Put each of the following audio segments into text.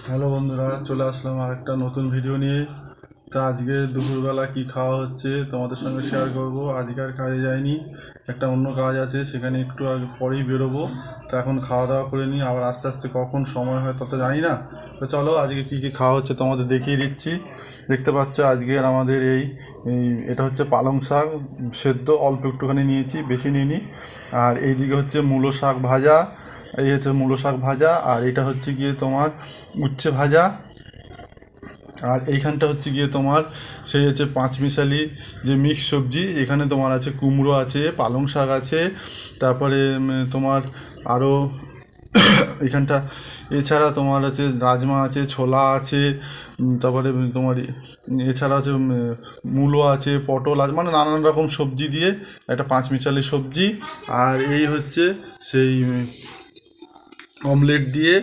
Hello বন্ধুরা, চলে আসলাম আর একটা নতুন ভিডিও নিয়ে। তা আজকে দুপুরবেলা কি খাওয়া হচ্ছে তোমাদের সঙ্গে শেয়ার করব। আজকে আর কাজে যাইনি, একটা অন্য কাজ আছে, সেখানে একটু আগে পরেই বেরোবো। তো এখন খাওয়া দাওয়া করে নিই, আবার আস্তে আস্তে কখন সময় হয় তত জানি না। তো চলো আজকে কি কি খাওয়া হচ্ছে তোমাদের দেখিয়ে দিচ্ছি। দেখতে পাচ্ছ আজকের আমাদের এটা হচ্ছে পালং শাক সেদ্ধ, অল্প একটুখানি নিয়েছি, বেশি নিইনি। আর এইদিকে হচ্ছে মূলো শাক ভাজা, এই হচ্ছে মূলো শাক ভাজা। আর এটা হচ্ছে গিয়ে তোমার উচ্ছে ভাজা। আর এইখানটা হচ্ছে গিয়ে তোমার সেই হচ্ছে পাঁচমিশালি যে মিক্স সবজি। এখানে তোমার আছে কুমড়ো আছে, পালং শাক আছে, তারপরে তোমার আরও এখানটা এছাড়া তোমার আছে রাজমা আছে, ছোলা আছে, তারপরে তোমার এছাড়া আছে মূলো আছে, পটল আছে, মানে নানান রকম সবজি দিয়ে একটা পাঁচমিশালি সবজি। আর এই হচ্ছে সেই অমলেট দিয়ে,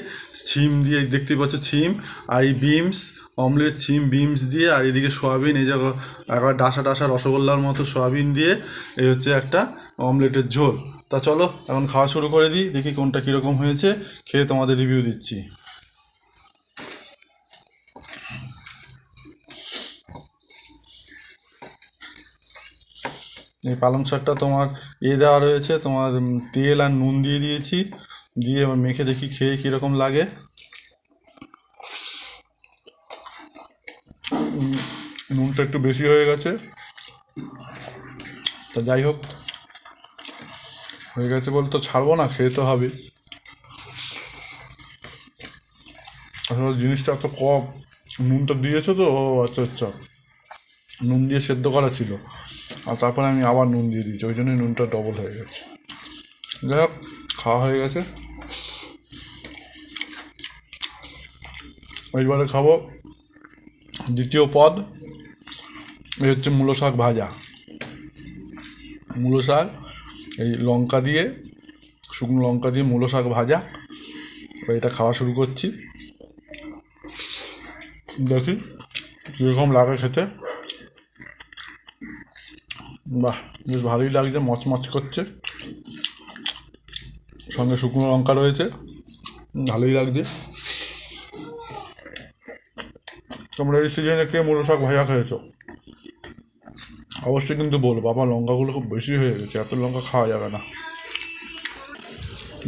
শিম দিয়ে, দেখতেই পাচ্ছ শিম আর এই বিমস, অমলেট শিম বিমস দিয়ে, আর এদিকে সয়াবিন, এই যে একবার ডাসা ডাসা রসগোল্লার মতো সয়াবিন দিয়ে এই হচ্ছে একটা অমলেটের ঝোল। তা চলো এখন খাওয়া শুরু করে দিই, দেখি কোনটা কীরকম হয়েছে, খেয়ে তোমাদের রিভিউ দিচ্ছি। এই পালং শাকটা তোমার দেওয়া রয়েছে, তোমার তেল আর নুন দিয়ে দিয়েছি, দিয়ে এবার মেখে দেখি খেয়ে কীরকম লাগে। নুনটা একটু বেশি হয়ে গেছে, তা যাই হোক, হয়ে গেছে বলে তো ছাড়বো না, খেয়ে তো হবে। আসলে জিনিসটা এত কম, নুনটা দিয়েছো তো, ও আচ্ছা আচ্ছা, নুন দিয়ে সেদ্ধ করা ছিল, আর তারপরে আমি আবার নুন দিয়ে দিয়েছি, ওই জন্যই নুনটা ডবল হয়ে গেছে। যাই হোক, খাওয়া হয়ে গেছে। এইবারে খাবো দ্বিতীয় পদ, এই হচ্ছে মূলো শাক ভাজা। মূলো শাক এই লঙ্কা দিয়ে, শুকনো লঙ্কা দিয়ে মূলো শাক ভাজা। এবার এটা খাওয়া শুরু করছি, দেখি কীরকম লাগে খেতে। বাহ, বেশ ভালোই লাগছে, মচমচ করছে, সঙ্গে শুকনো লঙ্কা রয়েছে, ভালোই লাগছে। তোমরা এই সিজনে কে মূলো শাক ভাজা খেয়েছো অবশ্যই কিন্তু বলো। বাবা, লঙ্কাগুলো খুব বেশি হয়ে গেছে, এত লঙ্কা খাওয়া যাবে না,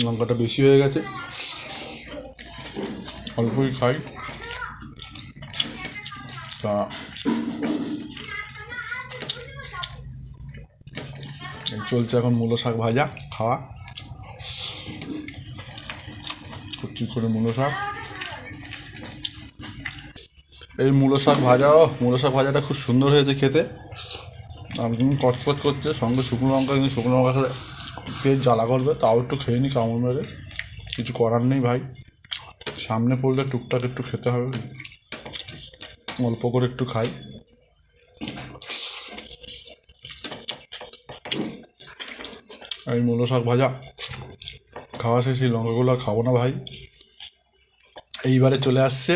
লঙ্কাটা বেশি হয়ে গেছে, অল্পই খাই। তা চলছে এখন মূলো শাক ভাজা খাওয়া, কুচি করে মূলো শাক। এই মূলো শাক ভাজাও, মূলো শাক ভাজাটা খুব সুন্দর হয়েছে খেতে, একদম কচকচ করছে, সঙ্গে শুকনো লঙ্কা, কিন্তু শুকনো লঙ্কা খেলে পেট জ্বালা করবে, তাও একটু খেয়ে নি কামড় মেরে। কিছু করার নেই ভাই, সামনে পড়লে টুকটাক একটু খেতে হবে, অল্প করে একটু খাই। এই মূলো শাক ভাজা খাওয়া শেষ, এই লঙ্কাগুলো আর খাবো না ভাই। এইবারে চলে আসছে,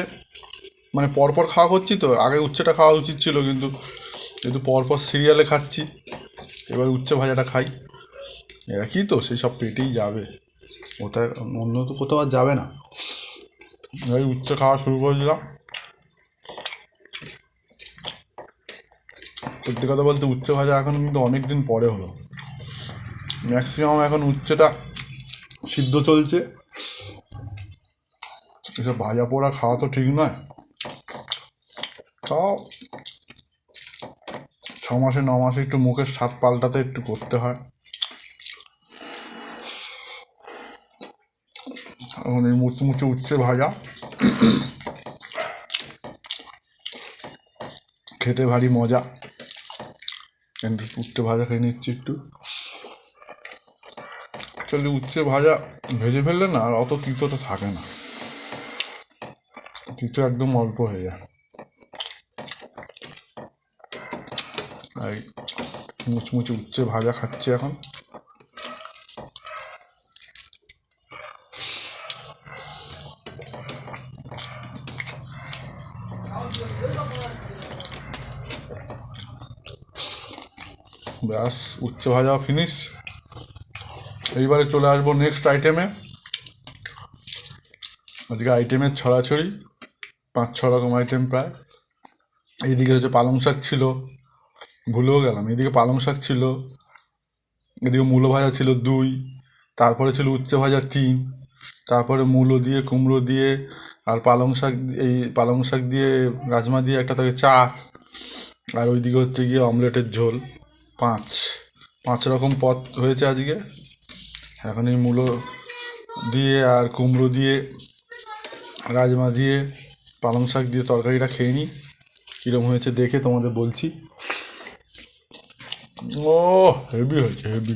মানে পরপর খাওয়া করছি তো, আগে উচ্ছেটা খাওয়া উচিত ছিল, কিন্তু যেহেতু পরপর সিরিয়ালে খাচ্ছি, এবার উচ্ছে ভাজাটা খাই। একই তো, সেই সব পেটেই যাবে, ওটায় অন্য তো কোথাও আর যাবে না। এই উচ্ছে খাওয়া শুরু করে দিলাম। সত্যি কথা বলতে উচ্ছে ভাজা এখন কিন্তু অনেক দিন পরে হলো, ম্যাক্সিমাম এখন উচ্ছেটা সিদ্ধ চলছে, এসব ভাজা পোড়া খাওয়া তো ঠিক নয়। তাও 6 মাসে 9 মাসে একটু মুখের স্বাদ পাল্টাতে একটু করতে হয়। এখন এই মুচমুচে উচ্ছে ভাজা খেতে ভারী মজা, কিন্তু উচ্ছে ভাজা খেয়ে নিচ্ছি একটু। অ্যাকচুয়ালি উচ্ছে ভাজা ভেজে ফেললে না আর অত তিতোটা থাকে না, তিতো একদম অল্প হয়ে যায়। এই মুচমুচে উচ্ছে ভাজা খাচ্ছি এখন। ব্যাস, উচ্ছে ভাজা ফিনিশ। এইবারে চলে আসবো নেক্সট আইটেমে। আজকে আইটেমের ছড়াছড়ি, 5-6 রকম আইটেম প্রায়। এইদিকে হচ্ছে পালং শাক ছিল, ভুলেও গেলাম, এদিকে পালং শাক ছিল, এদিকে মূলো ভাজা ছিল 2, তারপরে ছিল উচ্ছে ভাজা 3, তারপরে মূলো দিয়ে কুমড়ো দিয়ে আর পালং শাক দিয়ে রাজমা দিয়ে একটা থাকে 4, আর ওইদিকে হচ্ছে গিয়ে অমলেটের ঝোল 5 রকম পদ হয়েছে আজকে। এখন এই মূলো দিয়ে আর কুমড়ো দিয়ে রাজমা দিয়ে পালং শাক দিয়ে তরকারিটা খেয়ে নিই, কীরকম হয়েছে দেখে তোমাদের বলছি। ও হেভি হয়েছে, হেভি,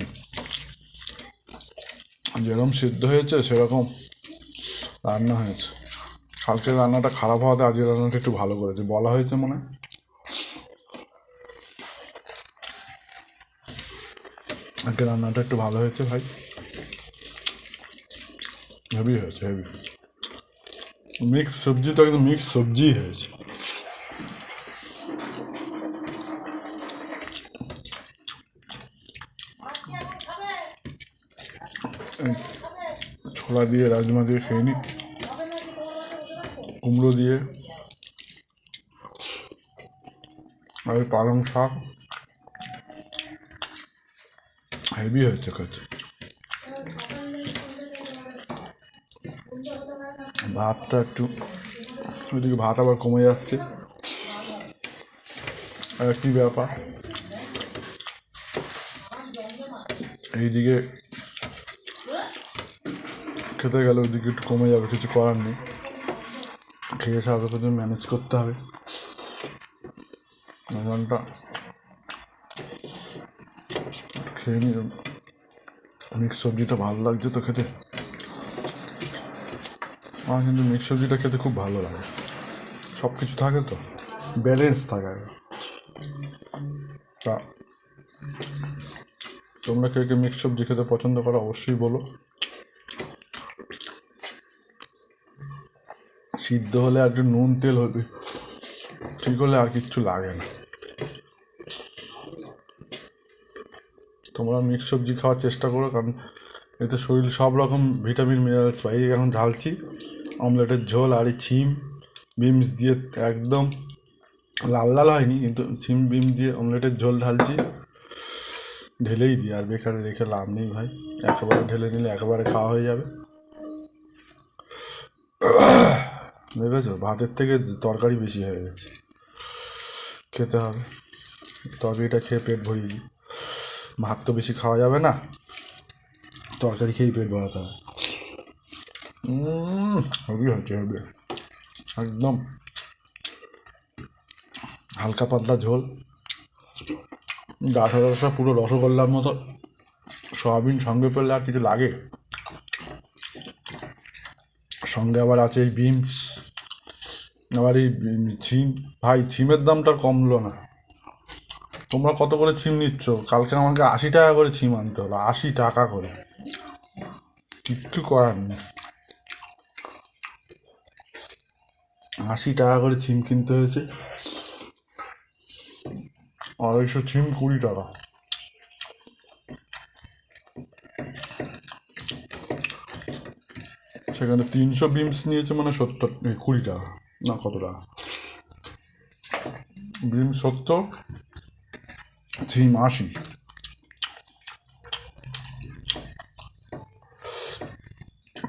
যেরকম সিদ্ধ হয়েছে সেরকম রান্না হয়েছে। কালকের রান্নাটা খারাপ হওয়াতে আজকের রান্নাটা একটু ভালো করেছে, বলা হয়েছে মনে হয়। আজকের রান্নাটা একটু ভালো হয়েছে ভাই, হেভি হয়েছে, হেভি। মিক্স সবজি তো একদম মিক্স সবজি হয়েছে। ছোলা দিয়ে রাজমা দিয়ে খেয়ে নি, কুমড়ো দিয়ে আর পালং শাক, হেভি হয়েছে কাজ। ভাতটা একটু ওইদিকে ভাত আবার কমে যাচ্ছে, আর কি ব্যাপার। এইদিকে খেতে গেলে ওইদিকে একটু কমে যাবে, কিছু করার নেই, খেয়ে সারা পর্যন্ত ম্যানেজ করতে হবে। ঘন্টা খেয়ে নিই, মিক্স সবজিটা ভালো লাগছে তো খেতে। আমার কিন্তু মিক্স সবজিটা খেতে খুব ভালো লাগে, সব কিছু থাকে তো, ব্যালেন্স থাকে। তা তোমরা কে কে মিক্স সবজি খেতে পছন্দ করো অবশ্যই বলো। সিদ্ধ হলে আর একটু নুন তেল হবে, ঠিক হলে আর কিচ্ছু লাগে না। তোমরা মিক্স সবজি খাওয়ার চেষ্টা করো, কারণ এতে শরীর সব রকম ভিটামিন মিনারেলস পাই। এখন ঢালছি অমলেটের ঝোল, আর এই ছিম বিমস দিয়ে একদম লাল লাল হয়নি, কিন্তু ছিম বিম দিয়ে অমলেটের ঝোল ঢালছি, ঢেলেই দিই, আর বেকারে রেখে লাভ নেই ভাই, একেবারে ঢেলে নিলে একেবারে খাওয়া হয়ে যাবে। দেখেছো, ভাতের থেকে তরকারি বেশি হয়ে গেছে, খেতে হবে, তরকারিটা খেয়ে পেট ভরিয়ে দিই। ভাত তো বেশি খাওয়া যাবে না, তরকারি খেয়েই পেট ভরাতে হবে। হেভি হচ্ছে, হেভি, একদম হালকা পাতলা ঝোল, ডাঁটা ডাঁটা পুরো রসগোল্লার মতো, সয়াবিন সঙ্গে পেলে আর কিছু লাগে, সঙ্গে আবার আছে এই বিনস, আবার এই ছিম। ভাই ছিমের দামটা কমলো না। তোমরা কত করে ছিম নিচ্ছ? কালকে আমাকে 80 টাকা করে ছিম আনতে হলো, 80 টাকা করে, কিচ্ছু করার নেই, 80 টাকা করে ছিম কিনতে হয়েছে, 250 ছিম 20 টাকা। সেখানে 300 বিমস নিয়েছে, মানে 20 টাকা, না কত টাকা, বিম 70, ছিম 80।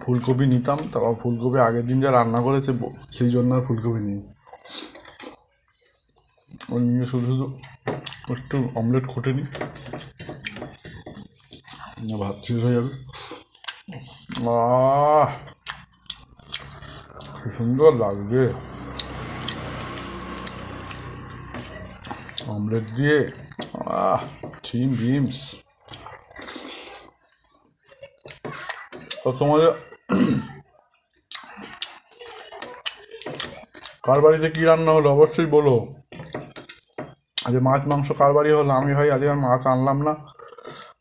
ফুলকপি নিতাম, তারপর ফুলকপি আগের দিন যা রান্না করেছে সেই জন্য আর ফুলকপি নিই, ওই নিয়ে শুধু শুধু একটু অমলেট খুঁটে নিই, ভাত শেষ হয়ে যাবে। কি সুন্দর লাগছে অমলেট দিয়ে, ছিম বিমস। তো তোমাদের কার বাড়িতে কী রান্না হলো অবশ্যই বলো। আজ মাছ মাংস কার বাড়ি হলো, আমি ভাই আজকে আর মাছ আনলাম না,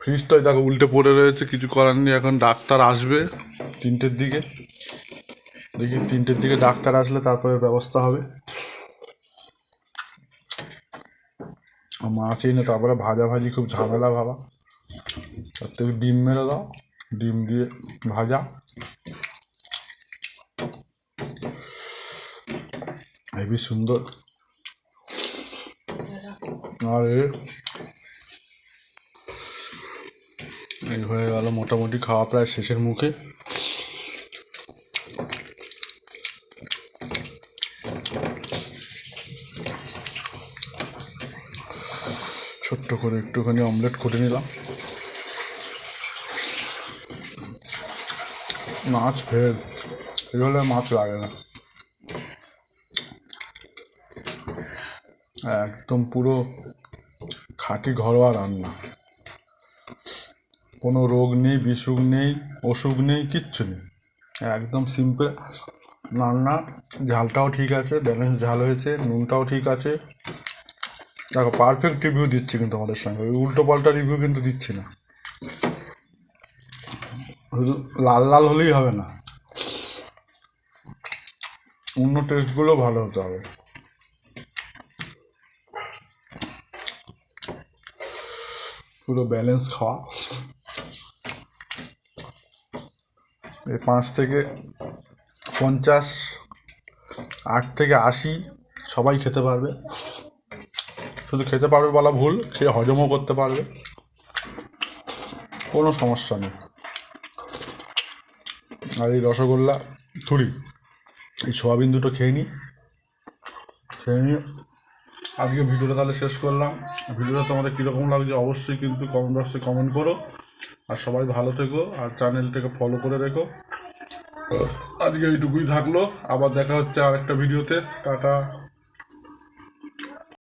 ফ্রিজটাই দেখো উল্টে পড়ে রয়েছে, কিছু করার নেই। এখন ডাক্তার আসবে 3টের দিকে, দেখি 3টের দিকে ডাক্তার আসলে তারপরে ব্যবস্থা হবে। মাছ এনে তারপরে ভাজাভাজি খুব ঝামেলা ভাবা, তার থেকে ডিম মেরে দাও, ডিম দিয়ে ভাজা, হেবি সুন্দর। আর এই হয়ে গেল মোটামুটি খাওয়া প্রায় শেষের মুখে। ছোট্ট করে একটুখানি অমলেট করে নিলাম। মাছ ফের এগুলো মাছ লাগে না, একদম পুরো খাঁটি ঘরোয়া রান্না। কোনো রোগ নেই, বিসুখ নেই, অসুখ নেই, কিচ্ছু নেই, একদম সিম্পল রান্না। ঝালটাও ঠিক আছে, ব্যালেন্স ঝাল হয়েছে, নুনটাও ঠিক আছে। দেখো পারফেক্ট রিভিউ দিচ্ছি কিন্তু আমাদের সঙ্গে, ওই উল্টো পাল্টা রিভিউ কিন্তু দিচ্ছি না। শুধু লাল লাল হলেই হবে না, অন্য টেস্টগুলো ভালো হতে হবে। পুরো ব্যালেন্স খাওয়া। এই 5 থেকে 50, 8 থেকে 80 সবাই খেতে পারবে। শুধু খেতে পারবে বলা ভুল, খেয়ে হজমও করতে পারবে, কোনো সমস্যা নেই। আর এই রসগোল্লা থুড়ি, এই সোয়াবিন দুটো খেয়ে নিই। আজকে ভিডিওটা তাহলে শেষ করলাম। ভিডিওটা তোমাদের কীরকম লাগছে অবশ্যই কিন্তু কমেন্ট বক্সে কমেন্ট করো। আর সবাই ভালো থেকো, আর চ্যানেলটাকে ফলো করে রেখো। আজকে এইটুকুই থাকলো, আবার দেখা হচ্ছে আর একটা ভিডিওতে। টাটা।